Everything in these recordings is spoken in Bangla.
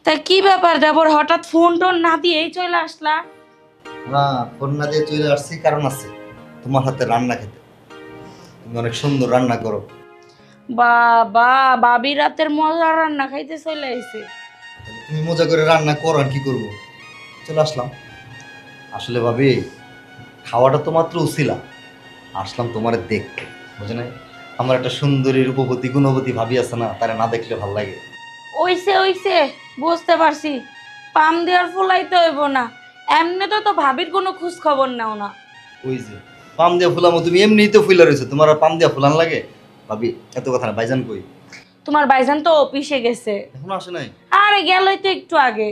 তা কি ব্যাপার দেবর, হঠাৎ ফোন টোন না দিয়েই চলে আসলা? না, ফোন না দিয়ে চলে আসছি কারণ আছে। তোমার হাতে রান্না খেতে। তুমি অনেক সুন্দর রান্না করো। বাবা, বাবি রাতের মজা রান্না খাইতে চলে আইছে। তাহলে তুমি মজা করে রান্না করো, আর কি করবো। চলে আসলাম। আসলে ভাবি, খাওয়াটা তো মাত্র উছিলা। আসলাম তোমার দেখতে, বুঝে নাই? আমার একটা সুন্দরী রূপবতী গুণবতী ভাবি আছে না, তারা না দেখলে ভাল লাগে। ওইছে ওইছে, বুঝতে পারছি। পাম দেওয়ার ফুলাইতে হইব না। এমনি তো ভাবির কোনো খোঁজ খবর নাও না। ওই যে পাম দিয়া ফুলামো, তুমি এমনিই তো ফুলা রয়েছো, তোমার আর পাম দিয়া ফুলান লাগে? ভাবি এত কথা না, ভাইজান কই? তোমার ভাইজান তো অফিসে গেছে। এখনো আসে নাই? আরে গেলই তো একটু আগে।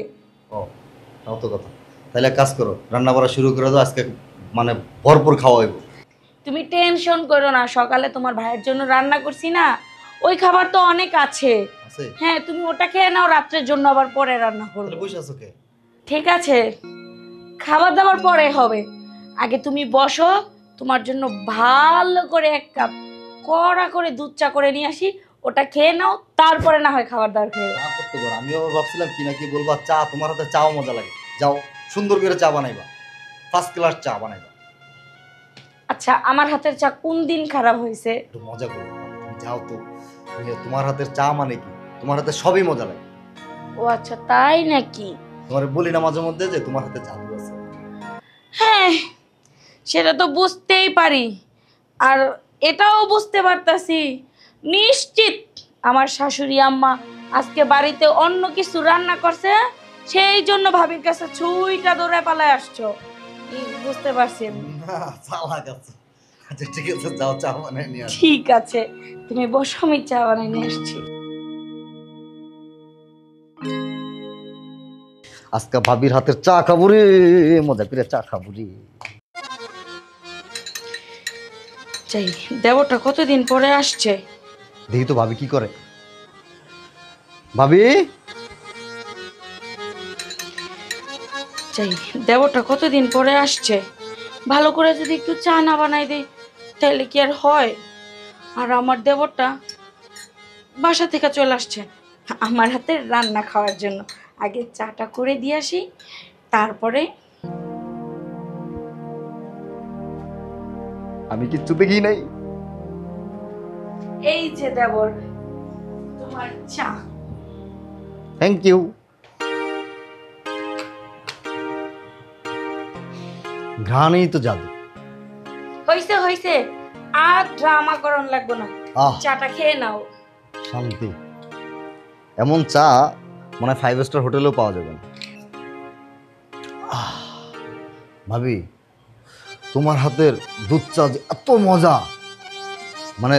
ও, তাও তো কথা। তাহলে এক কাজ করো, রান্না করা শুরু করে দাও আজকে। মানে ভরপুর খাওয়া হইব। তুমি টেনশন করো না, সকালে তোমার ভাইয়ের জন্য রান্না করছি না, ওই খাবার তো অনেক আছে। আছে? হ্যাঁ, তুমি ওটা খেয়ে নাও, রাত্রের জন্য আবার পরে রান্না করবো। তাহলে বসে আছো কে? ঠিক আছে, খাবার দাবার পরে হবে। আগে তুমি বসো, তোমার জন্য ভালো করে এক কাপ কড়া করে দুধ চা করে নিয়ে আসি, ওটা খেয়ে নাও, তারপরে না হয় খাবার দাবার খেয়ে। না করতে পারো, আমিও ভাবছিলাম কি না কি বলবা। চা, তোমার হাতে চাও মজা লাগে। যাও, সুন্দর করে চা বানাইবা, ফার্স্ট ক্লাস চা বানাইবা। আচ্ছা, আমার হাতের চা কোন দিন খারাপ হয়েছে? একটু মজা করো, তুমি যাও তো। তোমার হাতের চা মানে কি, তোমার হাতে সবই মজা লাগে। ও আচ্ছা, তাই নাকি? তোমার বলি না মাঝে মধ্যে যে তোমার হাতে জাদু আছে। হ্যাঁ, সেটা তো বুঝতেই পারি। আর এটাও বুঝতে পারতাছি নিশ্চিত আমার শাশুড়ি আম্মা আজকে বাড়িতে অন্য কিছু রান্না করছে, সেই জন্য ভাবির কাছে ছুঁইটা দৌড়ে পালায় আসছো। বুঝতে পারছি আমি। না, চালাক আছে। আচ্ছা ঠিক আছে, যাও চা বানাই নিয়ে আসো। ঠিক আছে, তুমি বসো, আমি চা বানাই নিয়ে আসছি। আজকে ভাবির হাতের চা খাবো রে, মজা করে চা খাবো রে। চাই, দেবরটা কতদিন পরে আসছে। দেখি তো ভাবি কি করে। ভাবি, চাই, দেবরটা কতদিন পরে আসছে। ভালো করে যদি একটু চা না বানাই দেই তাহলে কি আর হয়? আর আমার দেবরটা বাসা থেকে চলে আসছে আমার হাতের রান্না খাওয়ার জন্য। আগে চাটা করে দিয়ে আসি, তারপরে। আমি কিচ্ছু দেখি নাই। এই যে দেবর, তোমার চা। Thank you. ঘ্রাণই তো জাদু। হইছে হইছে, আর ড্রামা করন লাগবে না। আহ, চাটা খেয়ে নাও। শান্তি। এমন চা মনে হয় 5 স্টার হোটেলেও পাওয়া যাবে না। আহ, ভাবি, তোমার হাতের দুধ চা যে এত মজা, মানে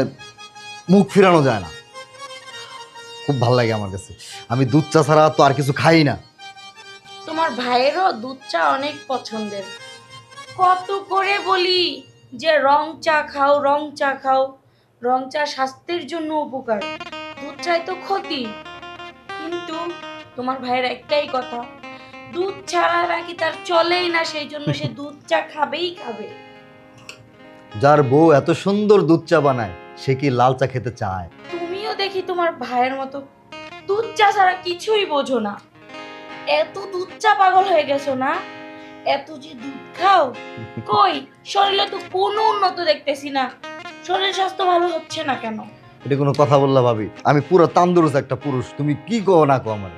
মুখ ফিরানো যায় না। খুব ভালো লাগে আমার কাছে। আমি দুধ চা ছাড়া তো আর কিছু খাই না। তোমার ভাইয়েরও দুধ চা অনেক পছন্দের। কত করে বলি যে রং চা খাও, রং চা খাও। রং চা স্বাস্থ্যের জন্য উপকার, দুধ চাই তো ক্ষতি। কিন্তু তোমার ভাইয়ের একটাই কথা, দুধ ছাড়া নাকি তার চলেই না, সেই জন্য সে দুধ চা খাবেই খাবে। যার বউ এত সুন্দর দুধ চা বানায়, সে কি লাল চা খেতে চায়? তুমিও দেখি তোমার ভাইয়ের মতো দুধ চা ছাড়া কিছুই বোঝো না। এত দুধ চা পাগল হয়ে গেছো না? এত যে দুধ খাও, কই শরীরে তো কোনো উন্নত দেখতেছি না। শরীর স্বাস্থ্য ভালো হচ্ছে না কেন? এটা কোনো কথা বললা ভাবি? আমি পুরো তান্দুরুস একটা পুরুষ, তুমি কি কো না কো আমার।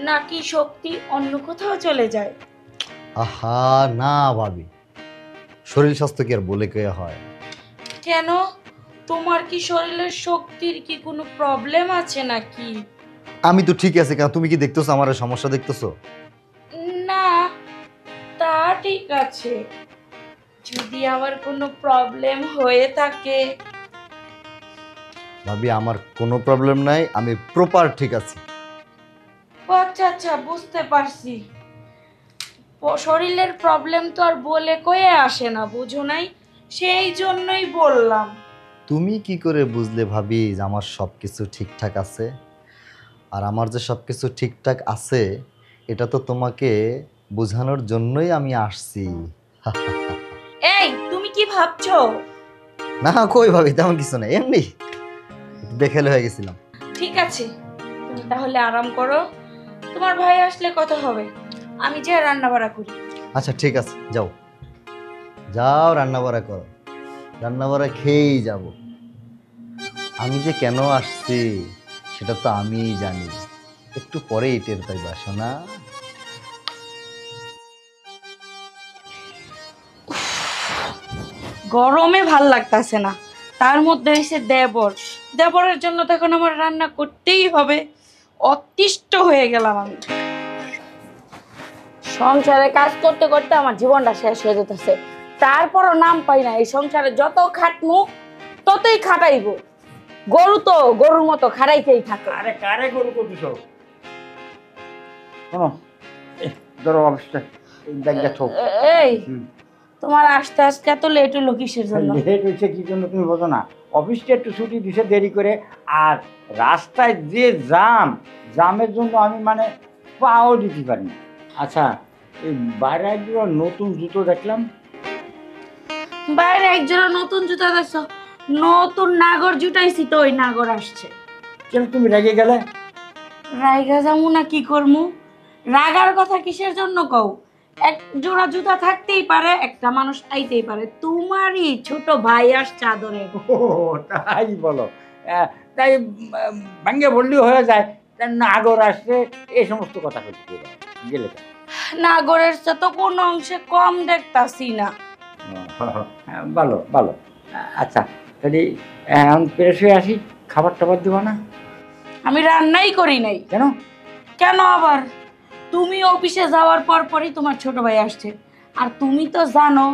নাকি শক্তি অন্য কোথাও চলে যায়? আহা না ভাবি, শরীর স্বাস্থ্য কি আর বলে কে হয়? কেন, তোমার কি শরীরের শক্তির কি কোনো প্রবলেম আছে নাকি? আমি তো ঠিক আছে, কেন তুমি কি দেখতেছো আমার এই সমস্যা দেখতেছো? না, তা ঠিক আছে। যদি আবার কোনো প্রবলেম হয়ে থাকে। ভাবি আমার কোনো প্রবলেম নাই, আমি প্রপার ঠিক আছি। ও আচ্ছা আচ্ছা, বুঝতে পারছি। শরীরের প্রবলেম তো আর বলে কয়ে আসে না, বুঝো নাই, সেই জন্যই বললাম। তুমি কি করে বুঝলে ভাবি যে আমার সব কিছু ঠিকঠাক আছে? আর আমার যে সব কিছু ঠিকঠাক আছে, এটা তো তোমাকে বোঝানোর জন্যই আমি আসছি। এই, তুমি কি ভাবছো? না কই ভাবি, তেমন কিছু নাই, এমনি একটু বেখেল হয়ে গেছিলাম। ঠিক আছে, তুমি তাহলে আরাম করো। তোমার ভাই আসলে কথা হবে, আমি যে রান্না বাড়া করি। আচ্ছা ঠিক আছে, যাও যাও, রান্না বাড়া করো, রান্না বাড়া খেয়েই যাব। আমি যে কেন আসছি সেটা তো আমিই জানি, একটু পরেই টের পাইবা শোনা। গরমে ভাল লাগতাছে না, তার মধ্যে এসে দেবর, দেবরের জন্য তো এখন আমার রান্না করতেই হবে। অতিষ্ঠ হয়ে গেলাম আমি। সংসারে কাজ করতে করতে আমার জীবনটা শেষ হয়ে যেতেছে, তারপরও নাম পাই না। এই সংসারে যত খাটমু ততই খাটাইব। গরু তো গরুর মতো খাটাইতেই থাকে। আরে কারে গরু করতেছ? শোনো, ধরো অবস্থা ব্যাগটা থোক। এই তোমার আসতে আসতে এত লেট হলো কিসের জন্য? লেট হয়েছে কি জন্য তুমি বোঝো না? অফিসটা একটু ছুটি দিছে দেরি করে, আর রাস্তায় যে জামের জন্য আমি মানে পাও দিতে পারি না। আচ্ছা, এই বাইরে একজন নতুন জুতো দেখলাম। বাইরে একজোড়া নতুন জুতা দেখছো? নতুন নাগর জুটাইছি তো, ওই নাগর আসছে। কেন তুমি রেগে গেলে? রাইগা যামু না কি করমু? রাগার কথা কিসের জন্য কও? এক জোড়া জুতা থাকতেই পারে, একটা মানুষ আইতেই পারে। তোমারই ছোট ভাই আসছে আদরে। ও তাই বলো? তাই ভাঙ্গে বললেও হয়ে যায়। নাগর আসছে এই সমস্ত কথা করতে গেলে নাগরের চেয়ে তো কোনো অংশে কম দেখতাছি না। ভালো ভালো। আচ্ছা তাহলে এখন ফ্রেশ হয়ে আসি, খাবার টাবার দেবো না? আমি রান্নাই করি নাই। কেন? কেন আবার? তুমি অফিসে যাওয়ার পর পরই তোমার ছোট ভাই আসছে, আর তুমি তো জানো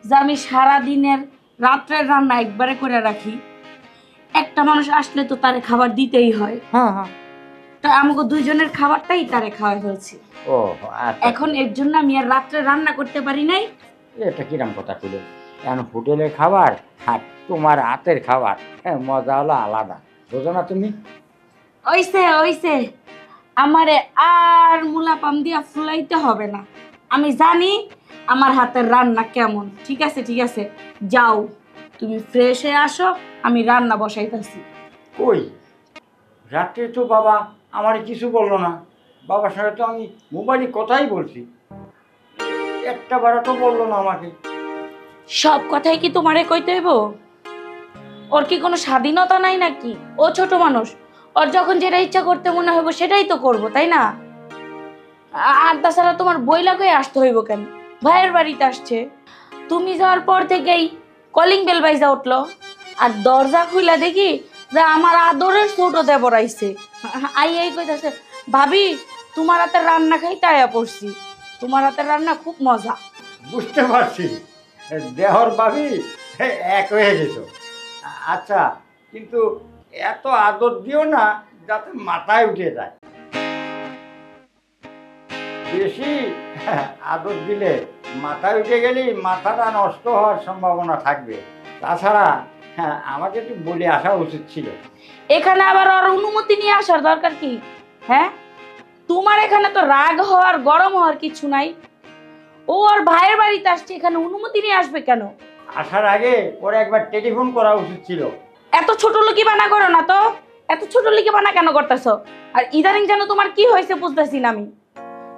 যে আমি সারাদিনের রাত্রের রান্না একবারে করে রাখি। একটা মানুষ আসলে তো তারে খাবার দিতেই হয়। হ্যাঁ হ্যাঁ। তা আমাকে দুইজনের খাবারটাই তারে খাওয়াই ফেলছি। ও আচ্ছা। এখন এর জন্য আমি আর রাত্রে রান্না করতে পারি নাই। এটা কিরম কথা কইলে? এখন হোটেলের খাবার আর তোমার হাতের খাবার মজা হলো আলাদা, বোঝো না তুমি? ওইসে ওইসে, আমারে আর মুলা পাম দিয়া ফুলাইতে হবে না। আমি জানি আমার হাতের রান্না কেমন। ঠিক আছে ঠিক আছে, যাও তুমি ফ্রেশ হয়ে আসো, আমি রান্না বসাইতেছি। কই রাত্রে তো বাবা আমার কিছু বললো না। বাবার সঙ্গে তো আমি মোবাইলে কথাই বলছি, একটা বারো তো বললো না আমাকে। সব কথাই কি তোমারে কইতে হইব? ওর কি কোনো স্বাধীনতা নাই নাকি? ও ছোট মানুষ, ওর যখন যেটা ইচ্ছা করতে মনে হইব সেটাই তো করবো, তাই না? আর তাছাড়া তোমার বইলা কই আসতে হইব কেন? ভাইয়ের বাড়িতে আসছে। তুমি যাওয়ার পর থেকেই কলিং বেল বাইজা উঠলো, আর দরজা খুইলা দেখি যে আমার আদরের ছোট দেবর আইছে। আই কইতাছে, ভাবি তোমার হাতের রান্না খাইতে আয়া পড়ছি, তোমার হাতের রান্না খুব মজা। বুঝতে পারছি, দেহর ভাবি এক হয়ে যেত। আচ্ছা, কিন্তু এত আদর দিও না যাতে মাথায় উঠে যায়। বেশি আদর দিলে মাথায় উঠে গেলেই মাথাটা নষ্ট হওয়ার সম্ভাবনা থাকবে। তাছাড়া আমাকে একটু বলে আসা উচিত ছিল। এখানে আবার ওর অনুমতি নিয়ে আসার দরকার কি? হ্যাঁ, তোমার এখানে তো রাগ হওয়ার গরম হওয়ার কিছু নাই। ও আর ভাইয়ের বাড়িতে আসছে, এখানে অনুমতি নিয়ে আসবে কেন? আসার আগে ওরা একবার টেলিফোন করা উচিত ছিল। এত ছোট লোকি বানা করো না তো। এত ছোট লোকি বানা কেন করতেছো? আর ইদানিং যেন তোমার কি হয়েছে বুঝতেছি না আমি।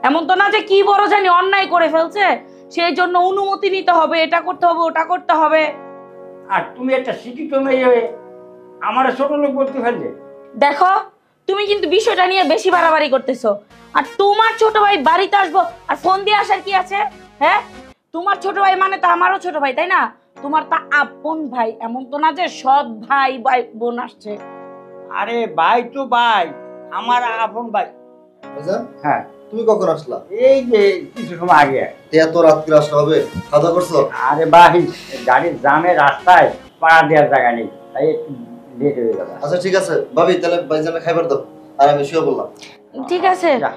এমন তো না যে কি বড় জানি অন্যায় করে ফেলছে, সেই জন্য অনুমতি নিতে হবে, এটা করতে হবে ওটা করতে হবে। আর তুমি একটা শিক্ষিত মেয়ে হয়ে আমার ছোট লোক বলতে ফেললে। দেখো, তুমি কিন্তু বিষয়টা নিয়ে বেশি বাড়াবাড়ি করতেছো। আর তোমার ছোট ভাই বাড়িতে আসবো আর ফোন দিয়ে আসার কি আছে? হ্যাঁ, তোমার ছোট ভাই মানে তো আমারও ছোট ভাই, তাই না? তোমার তা আপন ভাই, এমন তো না যে সৎ ভাই ভাই বোন আসছে। আরে ভাই তো ভাই, আমার আপন ভাই। হ্যাঁ, তুমি কখন আসলা? এই যে কিছু সময় আগে। এত রাত্রে আসা হবে? খাওয়া করছো? আরে ভাই, গাড়ির জামে রাস্তায় পাড়া দেওয়ার জায়গা নেই, তাই একটু লেট হয়ে গেল। আচ্ছা ঠিক আছে ভাবি, তাহলে ভাইজানে খাইবার দাও, আর আমি শুয়ে বললাম। ঠিক আছে, যা,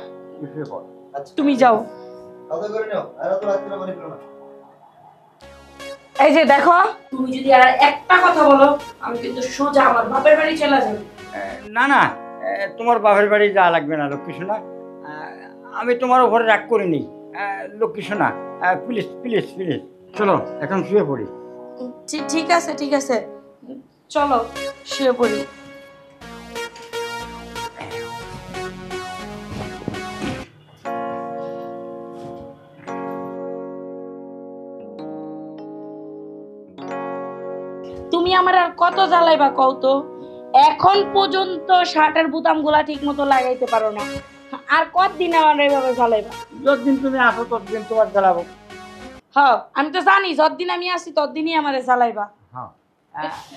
শুয়ে পড়। আচ্ছা তুমি যাও। খাওয়া করে নাও, আর এত রাত্রে মানে ফেলো না। এই যে দেখো, তুমি যদি আর একটা কথা বলো আমি কিন্তু সোজা আমার বাপের বাড়ি চলে যাবো। না না, তোমার বাপের বাড়ি যাওয়া লাগবে না লক্ষ্মী সোনা। আমি তোমার উপরে রাগ করিনি লক্ষ্মী সোনা। প্লিজ প্লিজ প্লিজ চলো এখন শুয়ে পড়ি। ঠিক আছে ঠিক আছে, চলো শুয়ে পড়ি। আমার আর কত জ্বালাইবা কও তো? এখন পর্যন্ত শার্টের বোতামগুলা ঠিক মতো লাগাইতে পারো না, আর কতদিন আমার এইভাবে জ্বালাইবা? যতদিন তুমি আসো ততদিন তোমার জ্বালাবো। হ্যাঁ, আমি তো জানি যতদিন আমি আসি ততদিনই আমারে জ্বালাইবা। হ্যাঁ,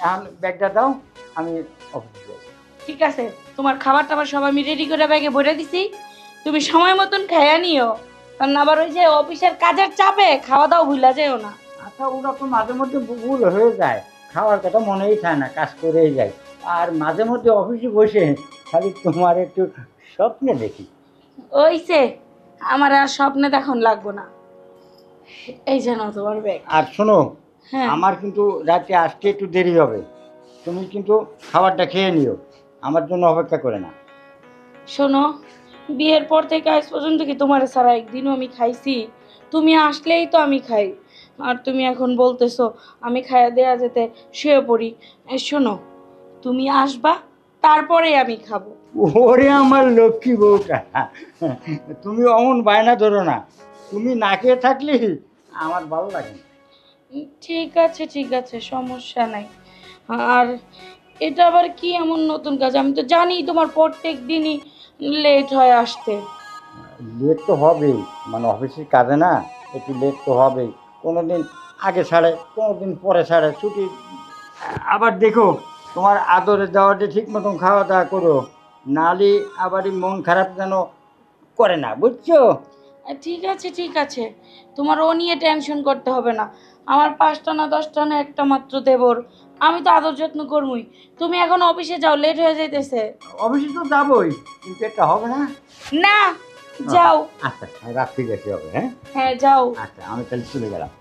এখন ব্যাগটা দাও, আমি অফিসে যাই। ঠিক আছে, তোমার খাবার টাবার সব আমি রেডি করে ব্যাগে ভরে দিছি, তুমি সময় মতন খাইয়া নিও, কারণ আবার ওই যে অফিসের কাজের চাপে খাওয়া দাওয়া ভুলা যায়ও না। আচ্ছা, ওরা তো মাঝে মধ্যে ভুল হয়ে যায়, খাওয়ার কথা মনেই থাকে না, কাজ করেই যায়। আর মাঝে মধ্যে অফিসে বসে খালি তোমার একটু স্বপ্নে দেখি। ওইছে, আমার আর স্বপ্নে দেখন লাগবো না। এই যেন তোমার ব্যাগ। আর শোনো, হ্যাঁ, আমার কিন্তু রাতে আসতে একটু দেরি হবে, তুমি কিন্তু খাবারটা খেয়ে নিও, আমার জন্য অপেক্ষা করে না। শোনো, বিয়ের পর থেকে আজ পর্যন্ত কি তোমার ছাড়া একদিনও আমি খাইছি? তুমি আসলেই তো আমি খাই, আর তুমি এখন বলতেছো আমি খাইয়া দেয়া যেতে শুয়ে পড়ি। শোনো, তুমি আসবা, তারপরে আমি খাবো। ওরে আমার লক্ষ্মী বউটা, তুমি অমন বায়না ধরো না, তুমি না খেয়ে থাকলে আমার ভালো লাগে না। ঠিক আছে ঠিক আছে, সমস্যা নাই। আর এটা আবার কি এমন নতুন কাজ? আমি তো জানি তোমার প্রত্যেক দিনই লেট হয় আসতে। লেট তো হবেই, মানে অফিসের কাজে না, একটু লেট তো হবেই। কোনো দিন আগে ছাড়ে, কোনো দিন পরে ছাড়ে ছুটি। আবার দেখো, তোমার আদরে দেওয়াতে ঠিক মতন খাওয়া দাওয়া করো, নালি আবার এই মন খারাপ যেন করে না, বুঝছো? ঠিক আছে ঠিক আছে, তোমার ও নিয়ে টেনশন করতে হবে না। আমার 5টা না 10টা না একটা মাত্র দেবর, আমি তো আদর যত্ন করবই। তুমি এখন অফিসে যাও, লেট হয়ে যাইতেছে। অফিসে তো যাবোই, কিন্তু এটা হবে না। না, যাও। আচ্ছা, রাত্রি বেশি হবে, হ্যাঁ। হ্যাঁ যাও। আচ্ছা, আমি তাহলে চলে গেলাম।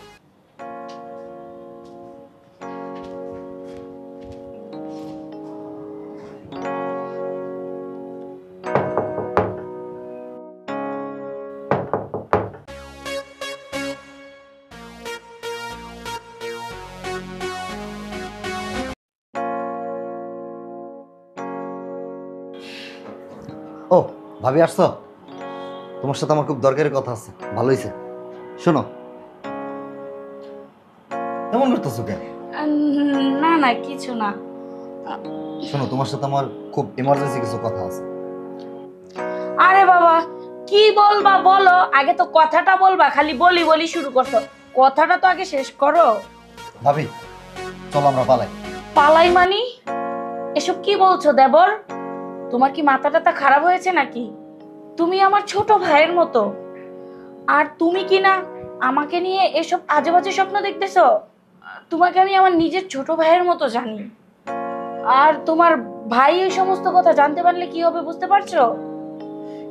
ও ভাবি, আসছো? তোমার সাথে আমার খুব দরকারি কথা আছে। ভালো হয়েছে, শোনো। এমন করতেছো কেন? না না, কিছু না। শোনো, তোমার সাথে আমার খুব ইমার্জেন্সি কিছু কথা আছে। আরে বাবা, কি বলবা বলো, আগে তো কথাটা বলবা, খালি বলি বলি শুরু করছো। কথাটা তো আগে শেষ করো। ভাবি, চলো আমরা পালাই। পালাই মানি? এসব কি বলছো দেবর? তোমার কি মাথা টাথা খারাপ হয়েছে নাকি? তুমি আমার ছোট ভাইয়ের মতো, আর তুমি কি না আমাকে নিয়ে এসব আজে বাজে স্বপ্ন দেখতেছো? তোমাকে আমি আমার নিজের ছোট ভাইয়ের মতো জানি, আর তোমার ভাই এই সমস্ত কথা জানতে পারলে কি হবে বুঝতে পারছো?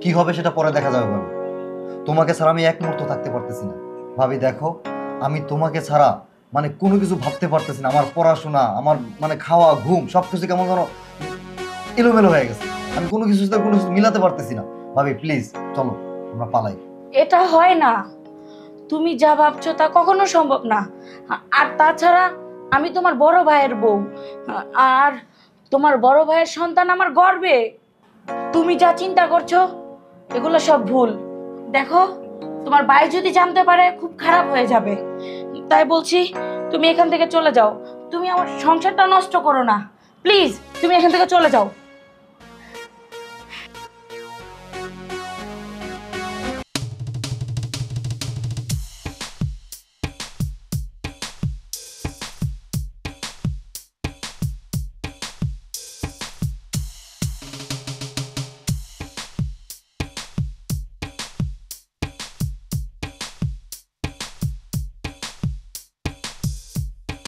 কি হবে সেটা পরে দেখা যাবে ভাবি। তোমাকে ছাড়া আমি এক মুহূর্ত থাকতে পারতেছি না। ভাবি দেখো, আমি তোমাকে ছাড়া মানে কোনো কিছু ভাবতে পারতেছি না। আমার পড়াশোনা, আমার মানে খাওয়া ঘুম সবকিছু কেমন যেন এলোমেলো হয়ে গেছে। আমি কোনো কিছুর সাথে কোনো কিছু মিলাতে পারতেছি না। ভাবি প্লিজ চলো আমরা পালাই। এটা হয় না, তুমি যা ভাবছো তা কখনো সম্ভব না। আর তাছাড়া আমি তোমার বড় ভাইয়ের বউ, আর তোমার বড় ভাইয়ের সন্তান আমার গর্বে। তুমি যা চিন্তা করছো এগুলো সব ভুল। দেখো, তোমার ভাই যদি জানতে পারে খুব খারাপ হয়ে যাবে। তাই বলছি তুমি এখান থেকে চলে যাও। তুমি আমার সংসারটা নষ্ট করো না, প্লিজ তুমি এখান থেকে চলে যাও।